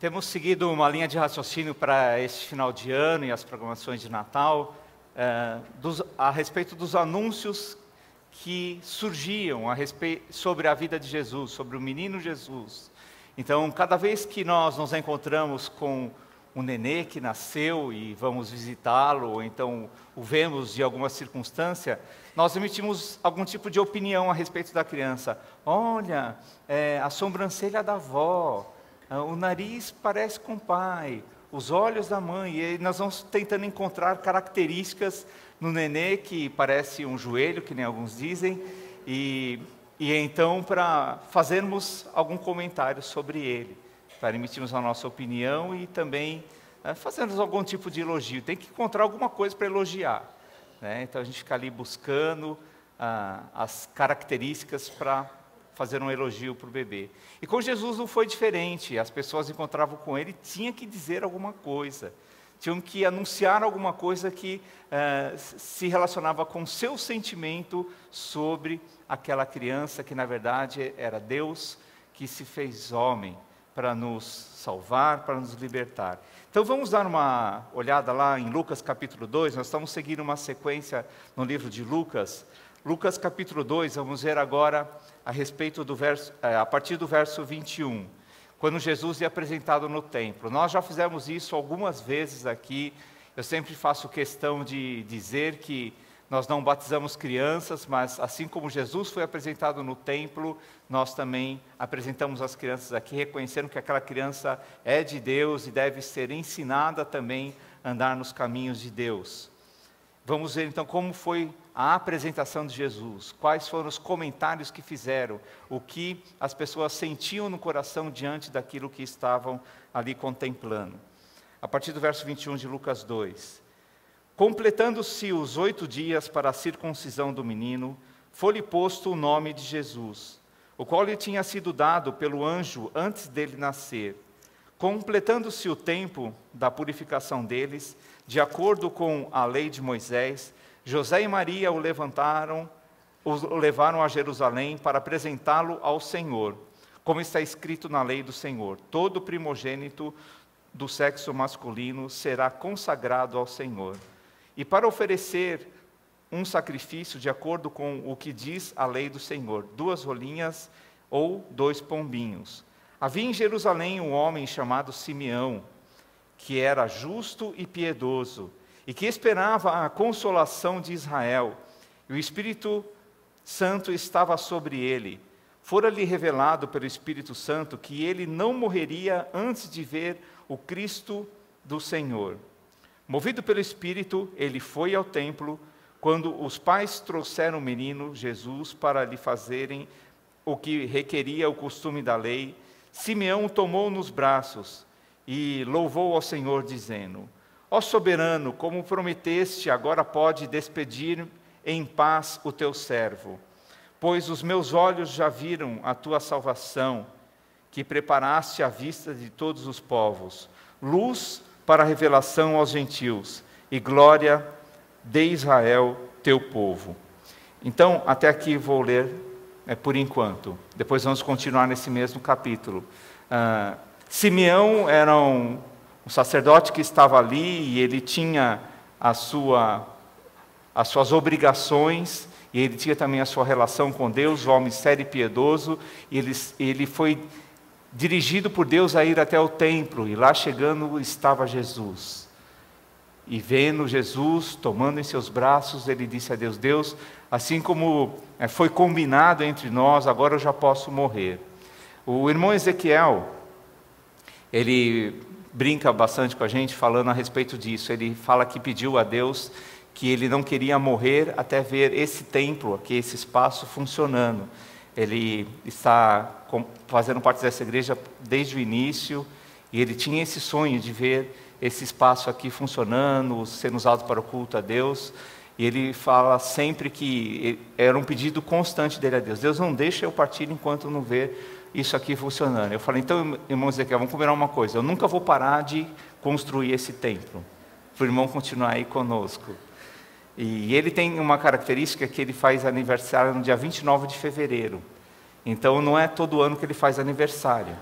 Temos seguido uma linha de raciocínio para este final de ano e as programações de Natal, a respeito dos anúncios que surgiam sobre a vida de Jesus, sobre o menino Jesus. Então, cada vez que nós nos encontramos com um nenê que nasceu e vamos visitá-lo, ou então o vemos de alguma circunstância, nós emitimos algum tipo de opinião a respeito da criança. Olha, a sobrancelha da avó, o nariz parece com o pai, os olhos da mãe. E nós vamos tentando encontrar características no nenê que parece um joelho, que nem alguns dizem, e então para fazermos algum comentário sobre ele, para emitirmos a nossa opinião e também fazermos algum tipo de elogio. Tem que encontrar alguma coisa para elogiar, né? Então a gente fica ali buscando as características para fazer um elogio para o bebê. E com Jesus não foi diferente. As pessoas encontravam com ele, tinham que dizer alguma coisa, tinham que anunciar alguma coisa que se relacionava com o seu sentimento sobre aquela criança, que na verdade era Deus que se fez homem para nos salvar, para nos libertar. Então vamos dar uma olhada lá em Lucas capítulo 2, nós estamos seguindo uma sequência no livro de Lucas. Lucas capítulo 2, vamos ver agora a respeito do verso, a partir do verso 21, quando Jesus é apresentado no templo. Nós já fizemos isso algumas vezes aqui. Eu sempre faço questão de dizer que nós não batizamos crianças, mas assim como Jesus foi apresentado no templo, nós também apresentamos as crianças aqui, reconhecendo que aquela criança é de Deus e deve ser ensinada também a andar nos caminhos de Deus. Vamos ver então como foi a apresentação de Jesus, quais foram os comentários que fizeram, o que as pessoas sentiam no coração diante daquilo que estavam ali contemplando. A partir do verso 21 de Lucas 2. Completando-se os 8 dias para a circuncisão do menino, foi-lhe posto o nome de Jesus, o qual lhe tinha sido dado pelo anjo antes dele nascer. Completando-se o tempo da purificação deles, de acordo com a lei de Moisés, José e Maria o levaram a Jerusalém para apresentá-lo ao Senhor, como está escrito na lei do Senhor: todo primogênito do sexo masculino será consagrado ao Senhor. E para oferecer um sacrifício de acordo com o que diz a lei do Senhor, 2 rolinhas ou 2 pombinhos. Havia em Jerusalém um homem chamado Simeão, que era justo e piedoso, e que esperava a consolação de Israel, e o Espírito Santo estava sobre ele. Fora-lhe revelado pelo Espírito Santo que ele não morreria antes de ver o Cristo do Senhor. Movido pelo Espírito, ele foi ao templo, quando os pais trouxeram o menino Jesus para lhe fazerem o que requeria o costume da lei. Simeão o tomou nos braços e louvou ao Senhor, dizendo: ó soberano, como prometeste, agora pode despedir em paz o teu servo, pois os meus olhos já viram a tua salvação, que preparaste à vista de todos os povos, luz para a revelação aos gentios e glória de Israel, teu povo. Então, até aqui vou ler por enquanto. Depois vamos continuar nesse mesmo capítulo. Simeão era um sacerdote que estava ali e ele tinha as suas obrigações, e ele tinha também a sua relação com Deus, um homem sério e piedoso, e ele foi dirigido por Deus a ir até o templo, e lá chegando estava Jesus. E vendo Jesus, tomando em seus braços, ele disse a Deus: Deus, assim como foi combinado entre nós, agora eu já posso morrer. O irmão Ezequiel, ele brinca bastante com a gente falando a respeito disso. Ele fala que pediu a Deus que ele não queria morrer até ver esse templo aqui, esse espaço funcionando. Ele está fazendo parte dessa igreja desde o início, e ele tinha esse sonho de ver esse espaço aqui funcionando, sendo usado para o culto a Deus. E ele fala sempre que era um pedido constante dele a Deus: Deus, não deixa eu partir enquanto não ver isso aqui funcionando. Eu falei: então, irmão Ezequiel, vamos combinar uma coisa: eu nunca vou parar de construir esse templo, para o irmão continuar aí conosco. E ele tem uma característica que ele faz aniversário no dia 29 de fevereiro. Então não é todo ano que ele faz aniversário.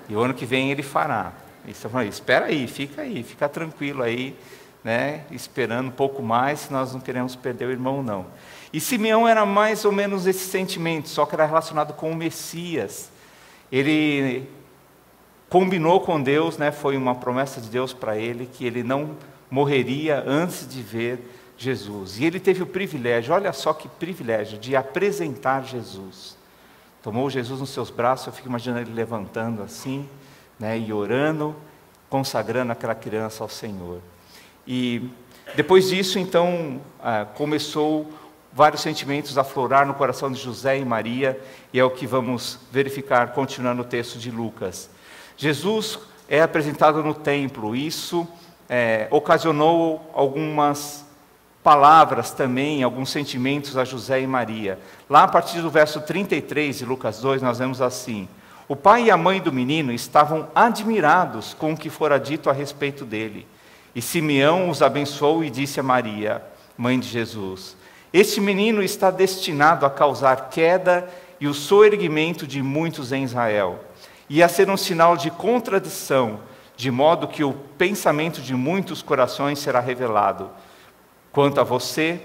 e o ano que vem ele fará. E você fala, espera aí, fica tranquilo aí, né, esperando um pouco mais, nós não queremos perder o irmão não. E Simeão era mais ou menos esse sentimento, só que era relacionado com o Messias. Ele combinou com Deus, né, foi uma promessa de Deus para ele, que ele não morreria antes de ver Jesus. E ele teve o privilégio, olha só que privilégio, de apresentar Jesus. Tomou Jesus nos seus braços, eu fico imaginando ele levantando assim, né, e orando, consagrando aquela criança ao Senhor. E depois disso, então, começou vários sentimentos a aflorar no coração de José e Maria, e é o que vamos verificar continuando o texto de Lucas. Jesus é apresentado no templo, isso ocasionou algumas palavras também, alguns sentimentos a José e Maria. Lá a partir do verso 33 de Lucas 2, nós vemos assim: o pai e a mãe do menino estavam admirados com o que fora dito a respeito dele. E Simeão os abençoou e disse a Maria, mãe de Jesus: este menino está destinado a causar queda e o soerguimento de muitos em Israel, e a ser um sinal de contradição, de modo que o pensamento de muitos corações será revelado. Quanto a você,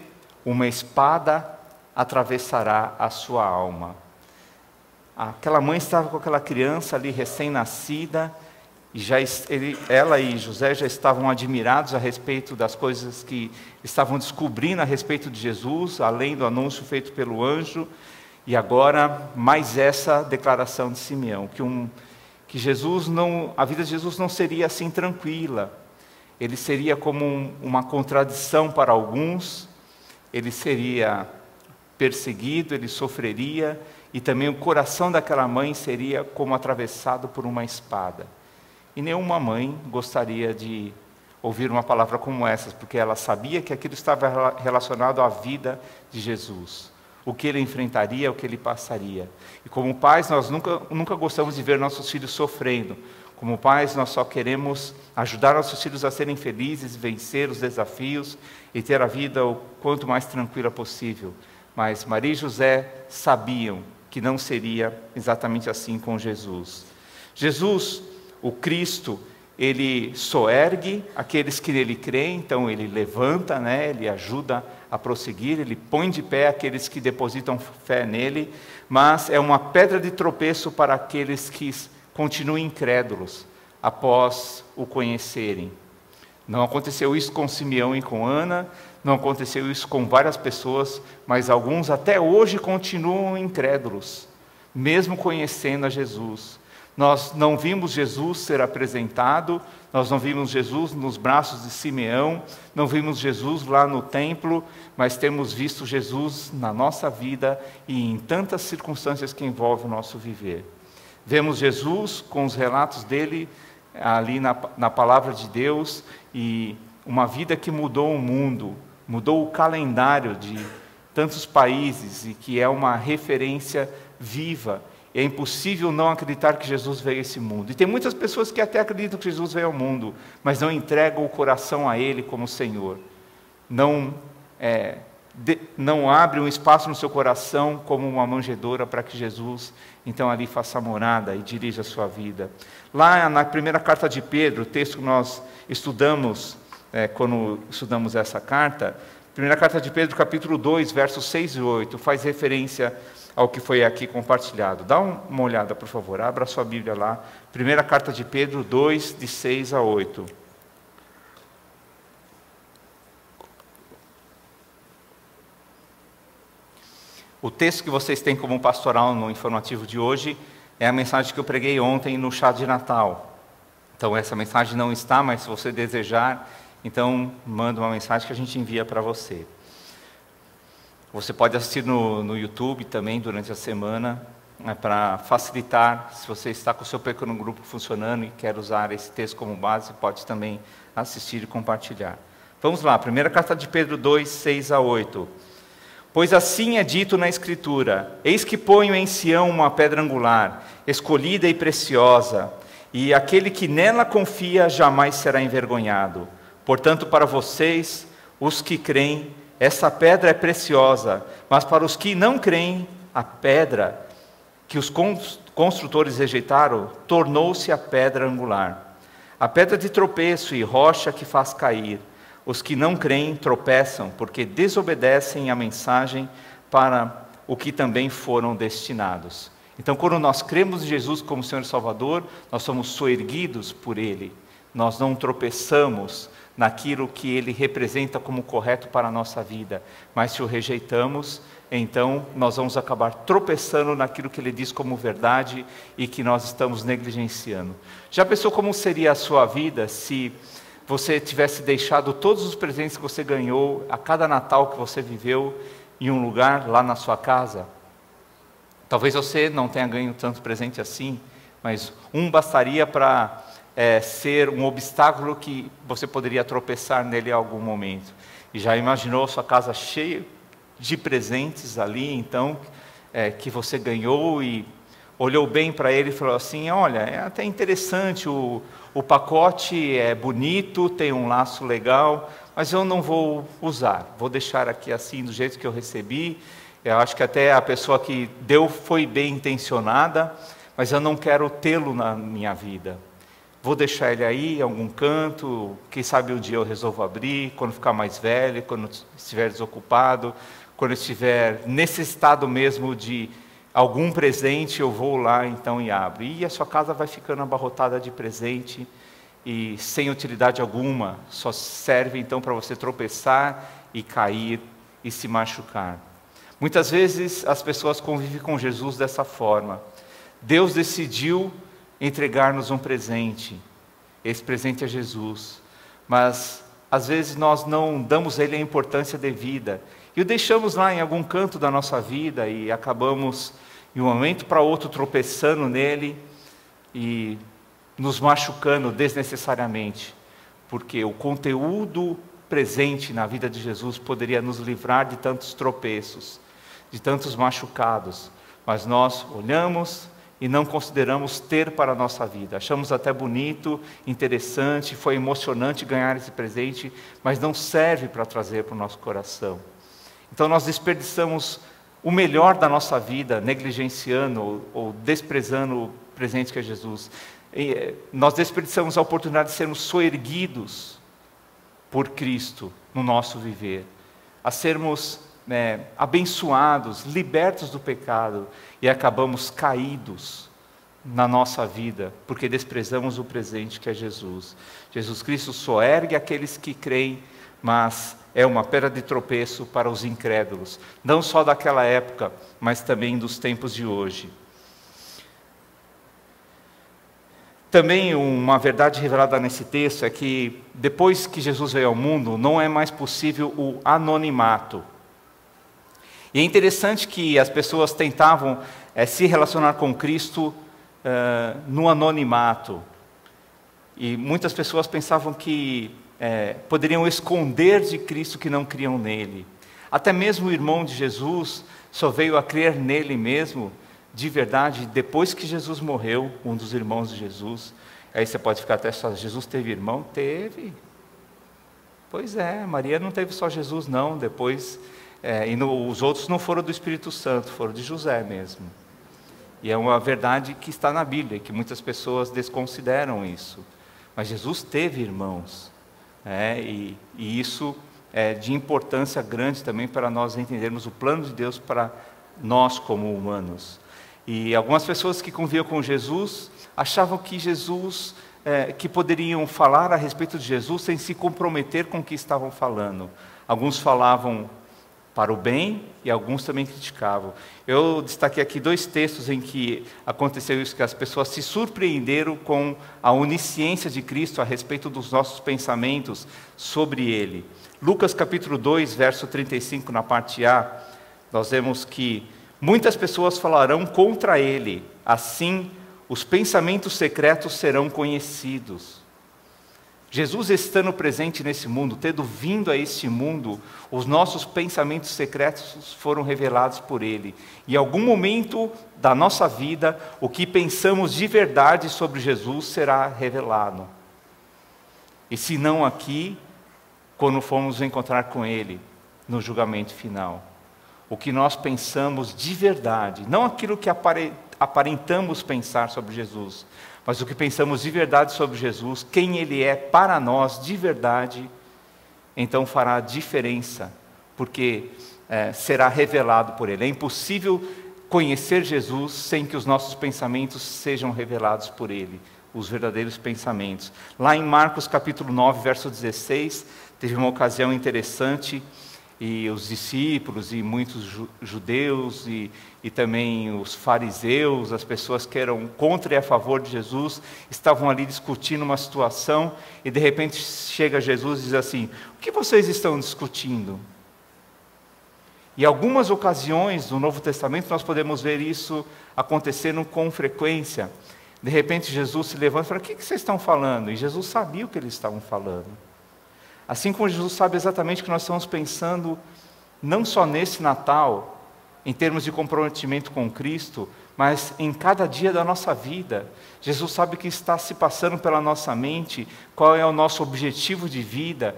uma espada atravessará a sua alma. Aquela mãe estava com aquela criança ali recém-nascida, e ela e José já estavam admirados a respeito das coisas que estavam descobrindo a respeito de Jesus, além do anúncio feito pelo anjo, e agora mais essa declaração de Simeão, que a vida de Jesus não seria assim tranquila, ele seria como uma contradição para alguns, ele seria perseguido, ele sofreria, e também o coração daquela mãe seria como atravessado por uma espada. E nenhuma mãe gostaria de ouvir uma palavra como essa, porque ela sabia que aquilo estava relacionado à vida de Jesus, o que ele enfrentaria, o que ele passaria. E como pais, nós nunca gostamos de ver nossos filhos sofrendo. Como pais, nós só queremos ajudar nossos filhos a serem felizes, vencer os desafios e ter a vida o quanto mais tranquila possível. Mas Maria e José sabiam que não seria exatamente assim com Jesus. Jesus, o Cristo, ele soergue aqueles que nele creem, então ele levanta, né, ele ajuda a prosseguir, ele põe de pé aqueles que depositam fé nele, mas é uma pedra de tropeço para aqueles que continuam incrédulos após o conhecerem. Não aconteceu isso com Simeão e com Ana, não aconteceu isso com várias pessoas, mas alguns até hoje continuam incrédulos, mesmo conhecendo a Jesus. Nós não vimos Jesus ser apresentado, nós não vimos Jesus nos braços de Simeão, não vimos Jesus lá no templo, mas temos visto Jesus na nossa vida e em tantas circunstâncias que envolvem o nosso viver. Vemos Jesus com os relatos dele ali na palavra de Deus, e uma vida que mudou o mundo, mudou o calendário de tantos países, e que é uma referência viva. É impossível não acreditar que Jesus veio a esse mundo. E tem muitas pessoas que até acreditam que Jesus veio ao mundo, mas não entregam o coração a Ele como Senhor. Não abre um espaço no seu coração como uma manjedoura para que Jesus, então, ali faça morada e dirija a sua vida. Lá na primeira carta de Pedro, o texto que nós estudamos, quando estudamos essa carta, primeira carta de Pedro, capítulo 2, versos 6 e 8, faz referência ao que foi aqui compartilhado. Dá uma olhada, por favor, abra a sua Bíblia lá. Primeira carta de Pedro 2, de 6 a 8. O texto que vocês têm como pastoral no informativo de hoje é a mensagem que eu preguei ontem no chá de Natal. Então essa mensagem não está, mas se você desejar, então manda uma mensagem que a gente envia para você. Você pode assistir no YouTube também durante a semana, para facilitar. Se você está com o seu pequeno grupo funcionando e quer usar esse texto como base, pode também assistir e compartilhar. Vamos lá, primeira carta de Pedro 2, 6 a 8. Pois assim é dito na Escritura: eis que ponho em Sião uma pedra angular, escolhida e preciosa, e aquele que nela confia jamais será envergonhado. Portanto, para vocês, os que creem, essa pedra é preciosa, mas para os que não creem, a pedra que os construtores rejeitaram, tornou-se a pedra angular, a pedra de tropeço e rocha que faz cair. Os que não creem tropeçam, porque desobedecem a mensagem para o que também foram destinados. Então, quando nós cremos em Jesus como Senhor e Salvador, nós somos soerguidos por Ele. Nós não tropeçamos naquilo que Ele representa como correto para a nossa vida. Mas se o rejeitamos, então nós vamos acabar tropeçando naquilo que Ele diz como verdade e que nós estamos negligenciando. Já pensou como seria a sua vida se você tivesse deixado todos os presentes que você ganhou a cada Natal que você viveu em um lugar lá na sua casa? Talvez você não tenha ganho tanto presente assim, mas um bastaria para ser um obstáculo que você poderia tropeçar nele em algum momento. E já imaginou sua casa cheia de presentes ali, então, que você ganhou e olhou bem para ele e falou assim: olha, é até interessante, o pacote é bonito, tem um laço legal, mas eu não vou usar, vou deixar aqui assim, do jeito que eu recebi. Eu acho que até a pessoa que deu foi bem intencionada, mas eu não quero tê-lo na minha vida. Vou deixar ele aí em algum canto, quem sabe um dia eu resolvo abrir, quando ficar mais velho, quando estiver desocupado, quando estiver necessitado mesmo de algum presente, eu vou lá então e abro. E a sua casa vai ficando abarrotada de presente e sem utilidade alguma, só serve então para você tropeçar e cair e se machucar. Muitas vezes as pessoas convivem com Jesus dessa forma. Deus decidiu entregar-nos um presente. Esse presente é Jesus. Mas às vezes nós não damos a Ele a importância devida. E o deixamos lá em algum canto da nossa vida e acabamos, de um momento para outro, tropeçando nele e nos machucando desnecessariamente. Porque o conteúdo presente na vida de Jesus poderia nos livrar de tantos tropeços, de tantos machucados. Mas nós olhamos e não consideramos ter para a nossa vida. Achamos até bonito, interessante, foi emocionante ganhar esse presente, mas não serve para trazer para o nosso coração. Então nós desperdiçamos o melhor da nossa vida, negligenciando ou desprezando o presente que é Jesus. Nós desperdiçamos a oportunidade de sermos soerguidos por Cristo no nosso viver, a sermos abençoados, libertos do pecado, e acabamos caídos na nossa vida, porque desprezamos o presente que é Jesus. Jesus Cristo soergue aqueles que creem, mas é uma pedra de tropeço para os incrédulos, não só daquela época, mas também dos tempos de hoje. Também uma verdade revelada nesse texto é que depois que Jesus veio ao mundo, não é mais possível o anonimato. E é interessante que as pessoas tentavam se relacionar com Cristo no anonimato. E muitas pessoas pensavam que poderiam esconder de Cristo que não criam nele. Até mesmo o irmão de Jesus só veio a crer nele mesmo, de verdade, depois que Jesus morreu, um dos irmãos de Jesus. Aí você pode ficar até só: Jesus teve irmão? Teve. Pois é, Maria não teve só Jesus não, depois... os outros não foram do Espírito Santo, foram de José mesmo. E é uma verdade que está na Bíblia, que muitas pessoas desconsideram isso. Mas Jesus teve irmãos, e isso é de importância grande também para nós entendermos o plano de Deus para nós como humanos. E algumas pessoas que conviviam com Jesus achavam que Jesus, que poderiam falar a respeito de Jesus sem se comprometer com o que estavam falando. Alguns falavam para o bem, e alguns também criticavam. Eu destaquei aqui 2 textos em que aconteceu isso, que as pessoas se surpreenderam com a onisciência de Cristo a respeito dos nossos pensamentos sobre Ele. Lucas capítulo 2, verso 35, na parte A, nós vemos que muitas pessoas falarão contra Ele, assim os pensamentos secretos serão conhecidos. Jesus estando presente nesse mundo, tendo vindo a este mundo, os nossos pensamentos secretos foram revelados por Ele. E em algum momento da nossa vida, o que pensamos de verdade sobre Jesus será revelado. E se não aqui, quando formos encontrar com Ele, no julgamento final. O que nós pensamos de verdade, não aquilo que aparentamos pensar sobre Jesus, mas o que pensamos de verdade sobre Jesus, quem Ele é para nós de verdade, então fará diferença, porque será revelado por Ele. É impossível conhecer Jesus sem que os nossos pensamentos sejam revelados por Ele, os verdadeiros pensamentos. Lá em Marcos capítulo 9, verso 16, teve uma ocasião interessante, e os discípulos e muitos judeus e também os fariseus, as pessoas que eram contra e a favor de Jesus, estavam ali discutindo uma situação, e de repente chega Jesus e diz assim: o que vocês estão discutindo? E algumas ocasiões do Novo Testamento nós podemos ver isso acontecendo com frequência. De repente Jesus se levanta e fala: o que vocês estão falando? E Jesus sabia o que eles estavam falando. Assim como Jesus sabe exatamente o que nós estamos pensando, não só nesse Natal, em termos de comprometimento com Cristo, mas em cada dia da nossa vida. Jesus sabe o que está se passando pela nossa mente, qual é o nosso objetivo de vida,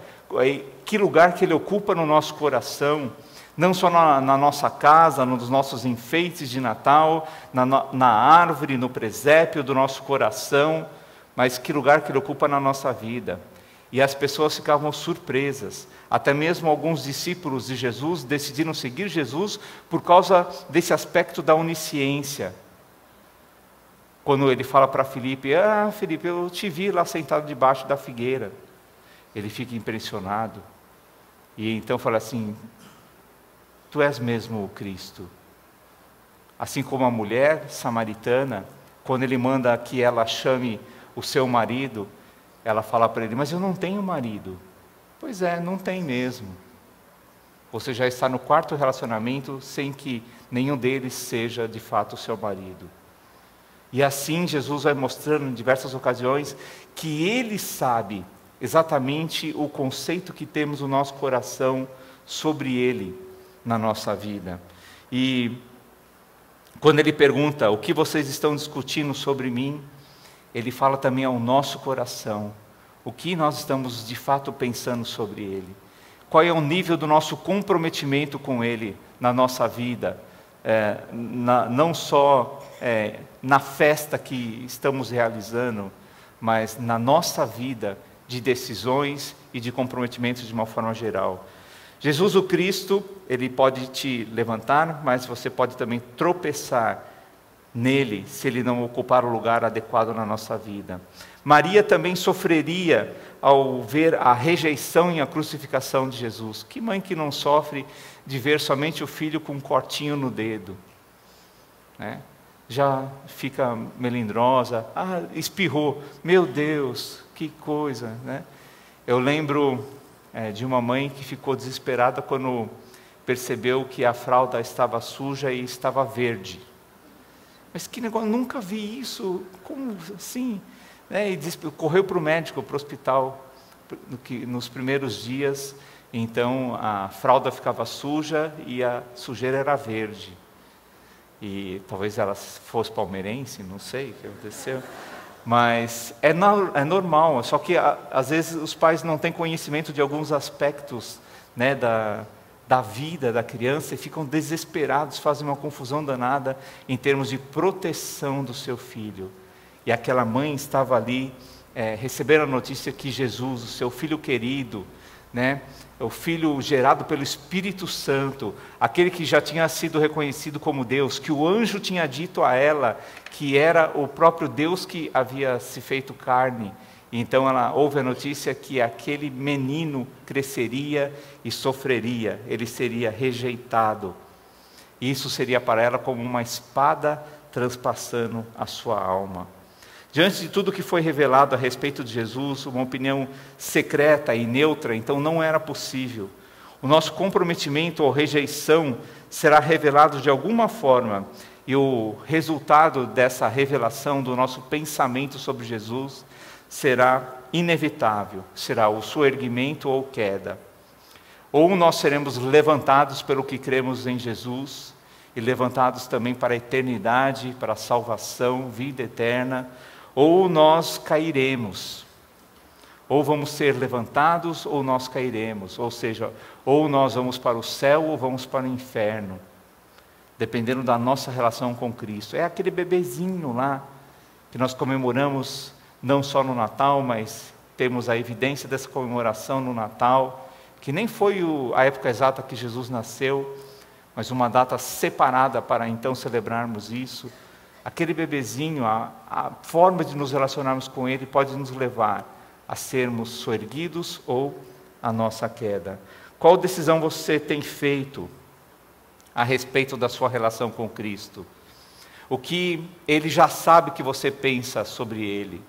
que lugar que Ele ocupa no nosso coração, não só na nossa casa, nos nossos enfeites de Natal, na árvore, no presépio do nosso coração, mas que lugar que Ele ocupa na nossa vida. E as pessoas ficavam surpresas. Até mesmo alguns discípulos de Jesus decidiram seguir Jesus por causa desse aspecto da onisciência. Quando ele fala para Filipe: Filipe, eu te vi lá sentado debaixo da figueira. Ele fica impressionado. E então fala assim: tu és mesmo o Cristo. Assim como a mulher samaritana, quando ele manda que ela chame o seu marido, ela fala para ele: mas eu não tenho marido. Pois é, não tem mesmo. Você já está no quarto relacionamento sem que nenhum deles seja de fato o seu marido. E assim Jesus vai mostrando em diversas ocasiões que Ele sabe exatamente o conceito que temos no nosso coração sobre Ele na nossa vida. E quando Ele pergunta: o que vocês estão discutindo sobre mim? Ele fala também ao nosso coração, o que nós estamos de fato pensando sobre Ele. Qual é o nível do nosso comprometimento com Ele na nossa vida, não só na festa que estamos realizando, mas na nossa vida de decisões e de comprometimento de uma forma geral. Jesus o Cristo, Ele pode te levantar, mas você pode também tropeçar nele, se ele não ocupar o lugar adequado na nossa vida. Maria também sofreria ao ver a rejeição e a crucificação de Jesus. Que mãe que não sofre de ver somente o filho com um cortinho no dedo, né? Já fica melindrosa, espirrou, meu Deus, que coisa, né? Eu lembro de uma mãe que ficou desesperada quando percebeu que a fralda estava suja e estava verde. Mas que negócio, nunca vi isso, como assim? E correu para o médico, para o hospital, nos primeiros dias. Então a fralda ficava suja e a sujeira era verde. E talvez ela fosse palmeirense, não sei o que aconteceu. Mas é normal, só que às vezes os pais não têm conhecimento de alguns aspectos, né, da vida da criança, e ficam desesperados, fazem uma confusão danada em termos de proteção do seu filho. E aquela mãe estava ali, recebendo a notícia que Jesus, o seu filho querido, né, o filho gerado pelo Espírito Santo, aquele que já tinha sido reconhecido como Deus, que o anjo tinha dito a ela que era o próprio Deus que havia se feito carne. Então ela ouve a notícia que aquele menino cresceria e sofreria, ele seria rejeitado. E isso seria para ela como uma espada transpassando a sua alma. Diante de tudo que foi revelado a respeito de Jesus, uma opinião secreta e neutra, então não era possível. O nosso comprometimento ou rejeição será revelado de alguma forma, e o resultado dessa revelação do nosso pensamento sobre Jesus será inevitável, será o soerguimento ou queda. Ou nós seremos levantados pelo que cremos em Jesus, e levantados também para a eternidade, para a salvação, vida eterna, ou nós cairemos. Ou vamos ser levantados, ou nós cairemos. Ou seja, ou nós vamos para o céu, ou vamos para o inferno. dependendo da nossa relação com Cristo. É aquele bebezinho lá, que nós comemoramos não só no Natal, mas temos a evidência dessa comemoração no Natal, que nem foi a época exata que Jesus nasceu, mas uma data separada para então celebrarmos isso. Aquele bebezinho, a forma de nos relacionarmos com ele pode nos levar a sermos soerguidos ou a nossa queda. Qual decisão você tem feito a respeito da sua relação com Cristo? O que Ele já sabe que você pensa sobre Ele?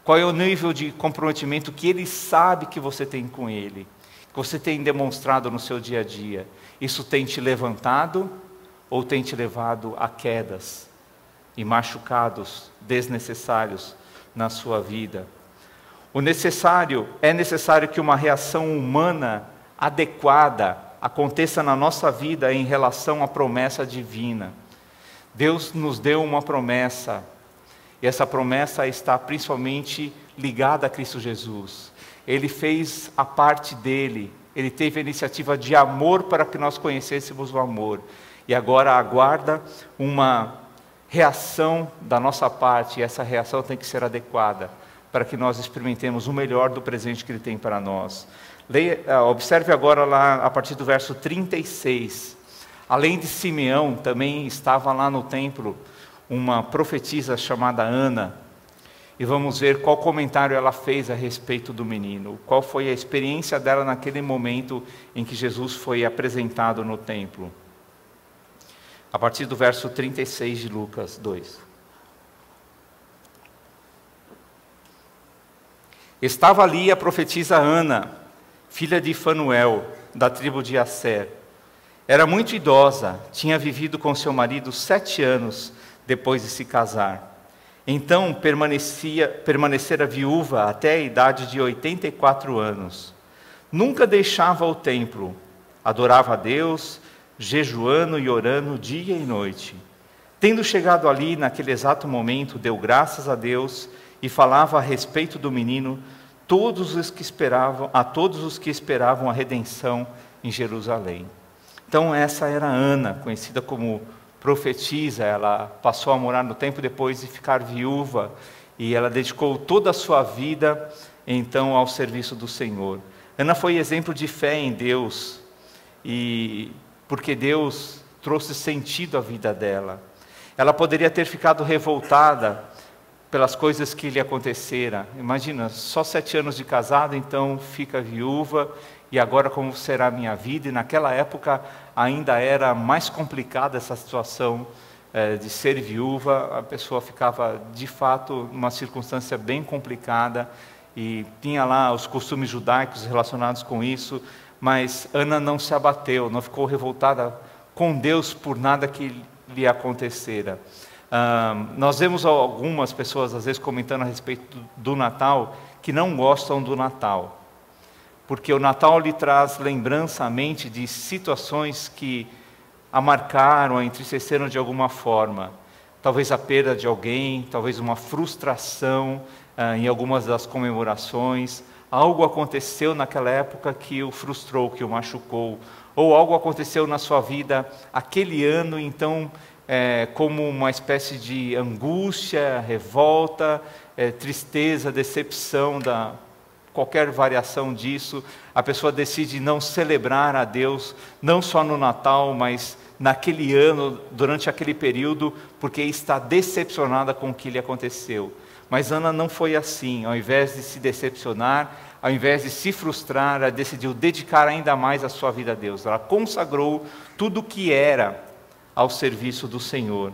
Qual é o nível de comprometimento que Ele sabe que você tem com Ele? Que você tem demonstrado no seu dia a dia? Isso tem te levantado ou tem te levado a quedas e machucados desnecessários na sua vida? É necessário que uma reação humana adequada aconteça na nossa vida em relação à promessa divina. Deus nos deu uma promessa, e essa promessa está principalmente ligada a Cristo Jesus. Ele fez a parte dele, ele teve a iniciativa de amor para que nós conhecêssemos o amor, e agora aguarda uma reação da nossa parte, e essa reação tem que ser adequada, para que nós experimentemos o melhor do presente que Ele tem para nós. Observe agora lá a partir do verso 36. Além de Simeão, também estava lá no templo uma profetisa chamada Ana. E vamos ver qual comentário ela fez a respeito do menino. Qual foi a experiência dela naquele momento em que Jesus foi apresentado no templo. A partir do verso 36 de Lucas 2. Estava ali a profetisa Ana, filha de Fanuel, da tribo de Asser. Era muito idosa, tinha vivido com seu marido 7 anos depois de se casar. Então permanecera viúva até a idade de 84 anos. Nunca deixava o templo, adorava a Deus, jejuando e orando dia e noite. Tendo chegado ali, naquele exato momento, deu graças a Deus e falava a respeito do menino a todos os que esperavam a redenção em Jerusalém. Então essa era Ana, conhecida como profetisa. Ela passou a morar no templo depois de ficar viúva, e ela dedicou toda a sua vida então ao serviço do Senhor. Ana foi exemplo de fé em Deus, e porque Deus trouxe sentido à vida dela. Ela poderia ter ficado revoltada pelas coisas que lhe aconteceram. Imagina, só 7 anos de casado, então fica viúva, e agora como será a minha vida? E naquela época ainda era mais complicada essa situação de ser viúva. A pessoa ficava, de fato, numa circunstância bem complicada, e tinha lá os costumes judaicos relacionados com isso, mas Ana não se abateu, não ficou revoltada com Deus por nada que lhe acontecera. Nós vemos algumas pessoas, às vezes, comentando a respeito do Natal, que não gostam do Natal, porque o Natal lhe traz lembrança à mente de situações que a marcaram, a entristeceram de alguma forma. Talvez a perda de alguém, talvez uma frustração em algumas das comemorações. Algo aconteceu naquela época que o frustrou, que o machucou, ou algo aconteceu na sua vida aquele ano, então como uma espécie de angústia, revolta, tristeza, decepção, qualquer variação disso, a pessoa decide não celebrar a Deus, não só no Natal, mas naquele ano, durante aquele período, porque está decepcionada com o que lhe aconteceu. Mas Ana não foi assim. Ao invés de se decepcionar, ao invés de se frustrar, ela decidiu dedicar ainda mais a sua vida a Deus. Ela consagrou tudo o que era ao serviço do Senhor.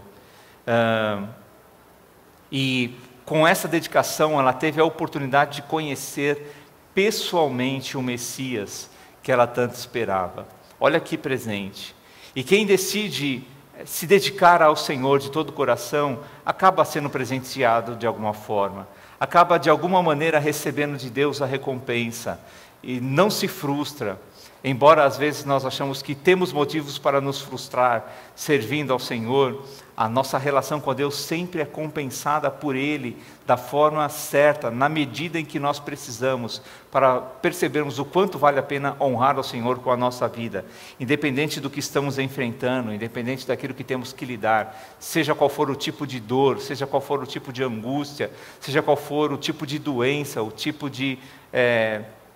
E com essa dedicação, ela teve a oportunidade de conhecer pessoalmente o Messias que ela tanto esperava. Olha que presente. E quem decide se dedicar ao Senhor de todo o coração, acaba sendo presenteado de alguma forma, acaba de alguma maneira recebendo de Deus a recompensa, e não se frustra. Embora às vezes nós achamos que temos motivos para nos frustrar servindo ao Senhor, a nossa relação com Deus sempre é compensada por Ele da forma certa, na medida em que nós precisamos, para percebermos o quanto vale a pena honrar ao Senhor com a nossa vida, independente do que estamos enfrentando, independente daquilo que temos que lidar, seja qual for o tipo de dor, seja qual for o tipo de angústia, seja qual for o tipo de doença, o tipo de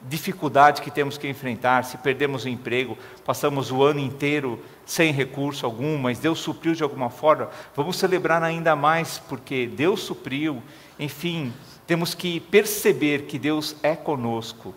dificuldade que temos que enfrentar, se perdemos o emprego, passamos o ano inteiro sem recurso algum, mas Deus supriu de alguma forma, vamos celebrar ainda mais, porque Deus supriu. Enfim, temos que perceber que Deus é conosco,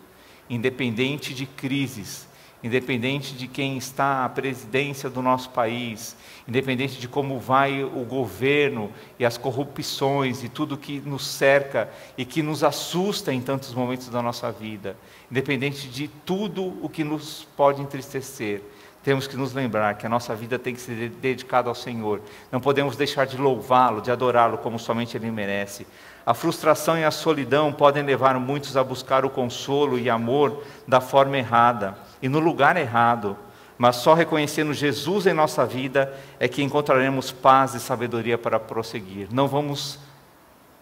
independente de crises, independente de quem está à presidência do nosso país, independente de como vai o governo e as corrupções e tudo que nos cerca e que nos assusta em tantos momentos da nossa vida, independente de tudo o que nos pode entristecer, temos que nos lembrar que a nossa vida tem que ser dedicada ao Senhor. Não podemos deixar de louvá-lo, de adorá-lo como somente Ele merece. A frustração e a solidão podem levar muitos a buscar o consolo e amor da forma errada e no lugar errado, mas só reconhecendo Jesus em nossa vida é que encontraremos paz e sabedoria para prosseguir. Não vamos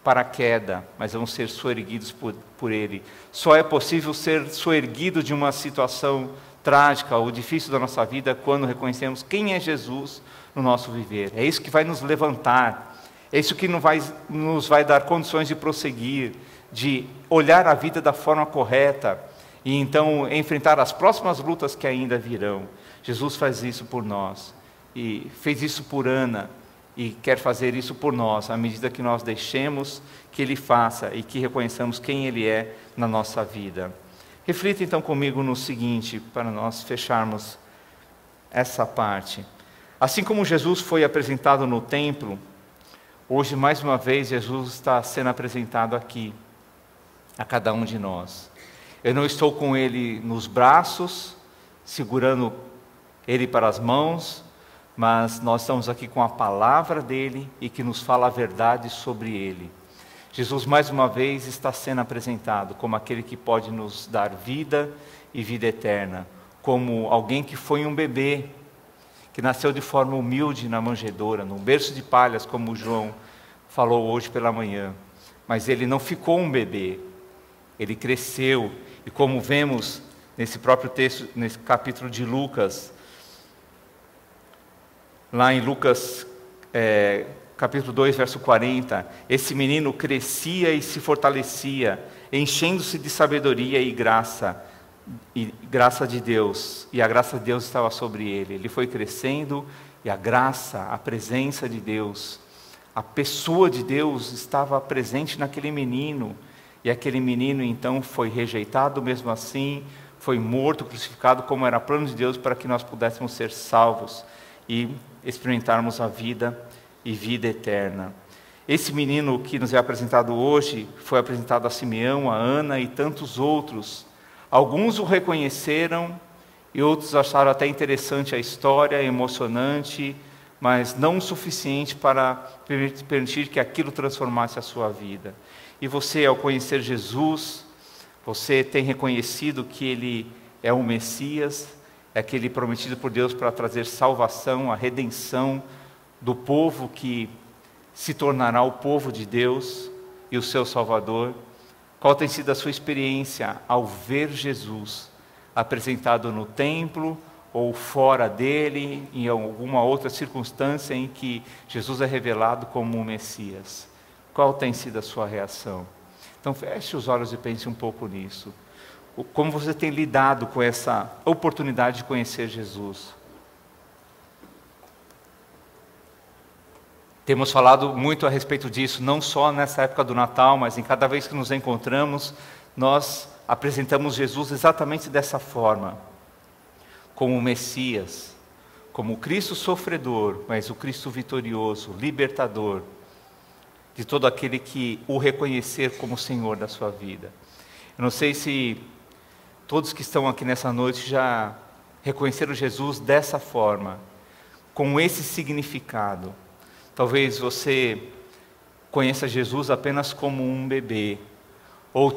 para a queda, mas vamos ser soerguidos por Ele. Só é possível ser soerguido de uma situação trágica ou difícil da nossa vida quando reconhecemos quem é Jesus no nosso viver. É isso que vai nos levantar, é isso que nos vai dar condições de prosseguir, de olhar a vida da forma correta e então enfrentar as próximas lutas que ainda virão. Jesus faz isso por nós e fez isso por Ana e quer fazer isso por nós, à medida que nós deixemos que Ele faça e que reconheçamos quem Ele é na nossa vida. Reflita então comigo no seguinte, para nós fecharmos essa parte. Assim como Jesus foi apresentado no templo, hoje mais uma vez Jesus está sendo apresentado aqui, a cada um de nós. Eu não estou com Ele nos braços, segurando Ele para as mãos, mas nós estamos aqui com a palavra dEle e que nos fala a verdade sobre Ele. Jesus mais uma vez está sendo apresentado como aquele que pode nos dar vida e vida eterna, como alguém que foi um bebê, que nasceu de forma humilde na manjedoura, num berço de palhas, como o João falou hoje pela manhã. Mas ele não ficou um bebê, ele cresceu, e como vemos nesse próprio texto, nesse capítulo de Lucas, lá em Lucas capítulo 2, verso 40, esse menino crescia e se fortalecia, enchendo-se de sabedoria e graça de Deus, e a graça de Deus estava sobre ele. Ele foi crescendo, e a graça, a presença de Deus, a pessoa de Deus estava presente naquele menino, e aquele menino então foi rejeitado mesmo assim, foi morto, crucificado, como era plano de Deus, para que nós pudéssemos ser salvos, e experimentarmos a vida e vida eterna. Esse menino que nos é apresentado hoje, foi apresentado a Simeão, a Ana e tantos outros. Alguns o reconheceram e outros acharam até interessante a história, emocionante, mas não o suficiente para permitir que aquilo transformasse a sua vida. E você, ao conhecer Jesus, você tem reconhecido que Ele é o Messias, é aquele prometido por Deus para trazer salvação, a redenção do povo que se tornará o povo de Deus e o seu Salvador. Qual tem sido a sua experiência ao ver Jesus apresentado no templo ou fora dele, em alguma outra circunstância em que Jesus é revelado como o Messias? Qual tem sido a sua reação? Então feche os olhos e pense um pouco nisso. Como você tem lidado com essa oportunidade de conhecer Jesus? Temos falado muito a respeito disso, não só nessa época do Natal, mas em cada vez que nos encontramos, nós apresentamos Jesus exatamente dessa forma, como o Messias, como o Cristo sofredor, mas o Cristo vitorioso, libertador, de todo aquele que o reconhecer como Senhor da sua vida. Eu não sei se todos que estão aqui nessa noite já reconheceram Jesus dessa forma, com esse significado. Talvez você conheça Jesus apenas como um bebê, ou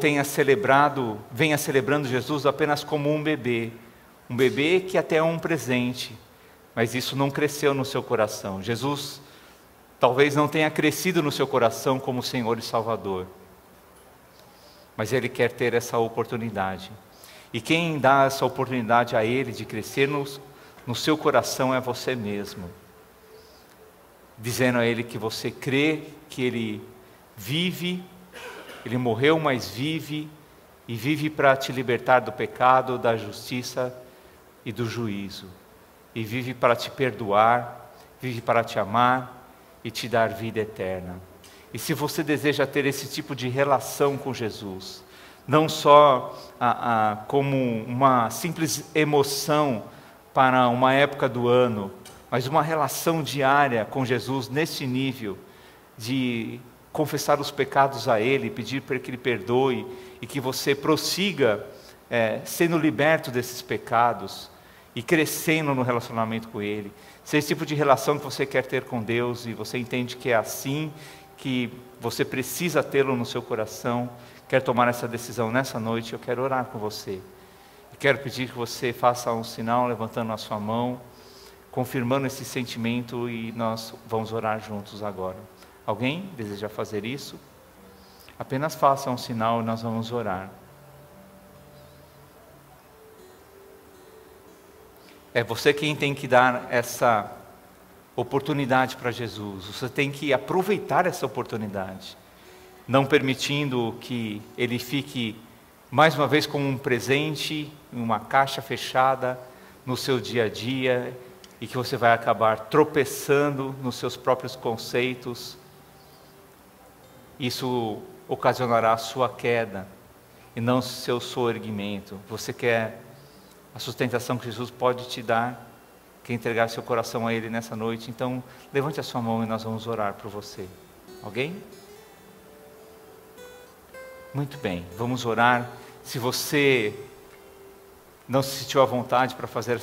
venha celebrando Jesus apenas como um bebê, Um bebê que até é um presente, mas isso não cresceu no seu coração. Jesus talvez não tenha crescido no seu coração como Senhor e Salvador, mas Ele quer ter essa oportunidade. E quem dá essa oportunidade a Ele de crescer no seu coração é você mesmo. Dizendo a Ele que você crê que Ele vive, Ele morreu, mas vive, e vive para te libertar do pecado, da justiça e do juízo. E vive para te perdoar, vive para te amar e te dar vida eterna. E se você deseja ter esse tipo de relação com Jesus, não só como uma simples emoção para uma época do ano, mas uma relação diária com Jesus nesse nível de confessar os pecados a Ele, pedir para que Ele perdoe e que você prossiga sendo liberto desses pecados e crescendo no relacionamento com Ele. Se é esse tipo de relação que você quer ter com Deus e você entende que é assim que você precisa tê-lo no seu coração, quer tomar essa decisão nessa noite, eu quero orar com você. Eu quero pedir que você faça um sinal levantando a sua mão, confirmando esse sentimento, e nós vamos orar juntos agora. Alguém deseja fazer isso? Apenas faça um sinal e nós vamos orar. É você quem tem que dar essa oportunidade para Jesus. Você tem que aproveitar essa oportunidade, não permitindo que Ele fique mais uma vez como um presente, em uma caixa fechada no seu dia a dia, e que você vai acabar tropeçando nos seus próprios conceitos. Isso ocasionará a sua queda e não o seu soerguimento. Você quer a sustentação que Jesus pode te dar, quer entregar seu coração a Ele nessa noite? Então levante a sua mão e nós vamos orar por você. Alguém? Muito bem, vamos orar. Se você não se sentiu à vontade para fazer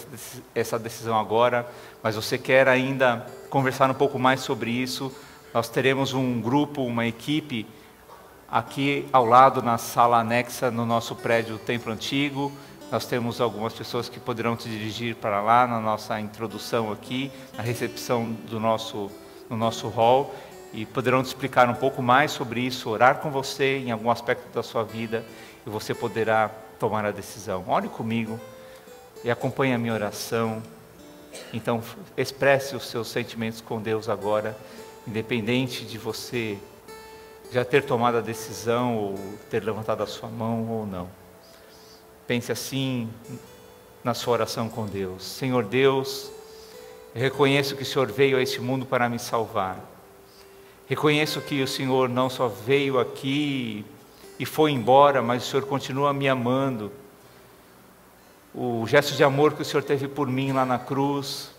essa decisão agora, mas você quer ainda conversar um pouco mais sobre isso, nós teremos um grupo, uma equipe aqui ao lado na sala anexa no nosso prédio do Templo Antigo. Nós temos algumas pessoas que poderão te dirigir para lá na nossa introdução aqui, na recepção no nosso hall, e poderão te explicar um pouco mais sobre isso, orar com você em algum aspecto da sua vida, e você poderá tomar a decisão. Ore comigo e acompanhe a minha oração. Então expresse os seus sentimentos com Deus agora, independente de você já ter tomado a decisão ou ter levantado a sua mão ou não. Pense assim na sua oração com Deus. Senhor Deus, eu reconheço que o Senhor veio a este mundo para me salvar. Reconheço que o Senhor não só veio aqui e foi embora, mas o Senhor continua me amando. O gesto de amor que o Senhor teve por mim lá na cruz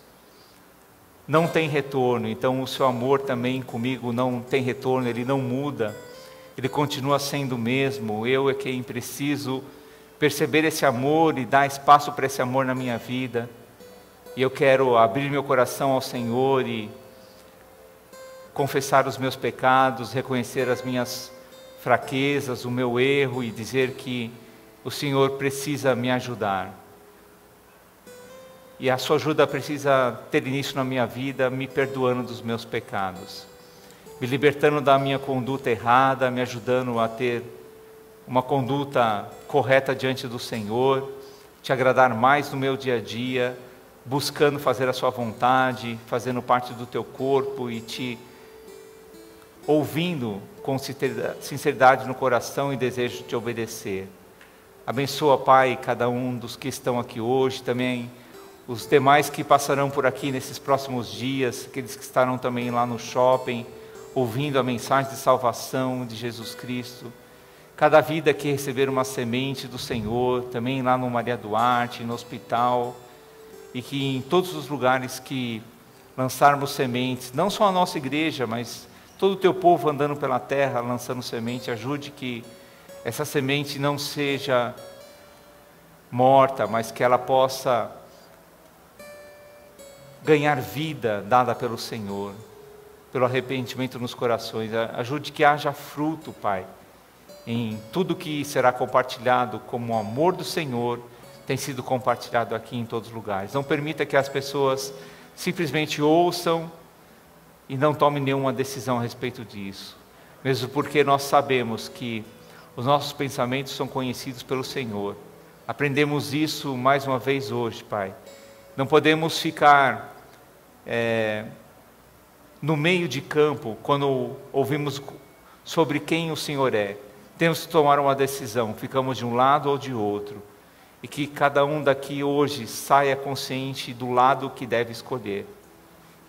não tem retorno. Então o seu amor também comigo não tem retorno, ele não muda, ele continua sendo o mesmo. Eu é quem preciso perceber esse amor e dar espaço para esse amor na minha vida. E eu quero abrir meu coração ao Senhor e confessar os meus pecados, reconhecer as minhas fraquezas, o meu erro, e dizer que o Senhor precisa me ajudar. E a sua ajuda precisa ter início na minha vida, me perdoando dos meus pecados, me libertando da minha conduta errada, me ajudando a ter uma conduta correta diante do Senhor, te agradar mais no meu dia a dia, buscando fazer a sua vontade, fazendo parte do teu corpo e te ouvindo com sinceridade no coração e desejo de te obedecer. Abençoa, Pai, cada um dos que estão aqui hoje, também os demais que passarão por aqui nesses próximos dias, aqueles que estarão também lá no shopping, ouvindo a mensagem de salvação de Jesus Cristo. Cada vida que receber uma semente do Senhor, também lá no Maria Duarte, no hospital, e que em todos os lugares que lançarmos sementes, não só a nossa igreja, mas todo o teu povo andando pela terra, lançando semente, ajude que essa semente não seja morta, mas que ela possa ganhar vida dada pelo Senhor, pelo arrependimento nos corações. Ajude que haja fruto, Pai, em tudo que será compartilhado como o amor do Senhor, tem sido compartilhado aqui em todos os lugares. Não permita que as pessoas simplesmente ouçam e não tomem nenhuma decisão a respeito disso, mesmo porque nós sabemos que os nossos pensamentos são conhecidos pelo Senhor. Aprendemos isso mais uma vez hoje, Pai. Não podemos ficar no meio de campo quando ouvimos sobre quem o Senhor é. Temos que tomar uma decisão, ficamos de um lado ou de outro. E que cada um daqui hoje saia consciente do lado que deve escolher.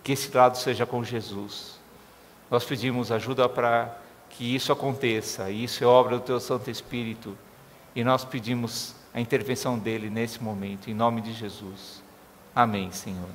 Que esse lado seja com Jesus. Nós pedimos ajuda para que isso aconteça. E isso é obra do Teu Santo Espírito. E nós pedimos a intervenção dEle nesse momento, em nome de Jesus. Amém, Senhor.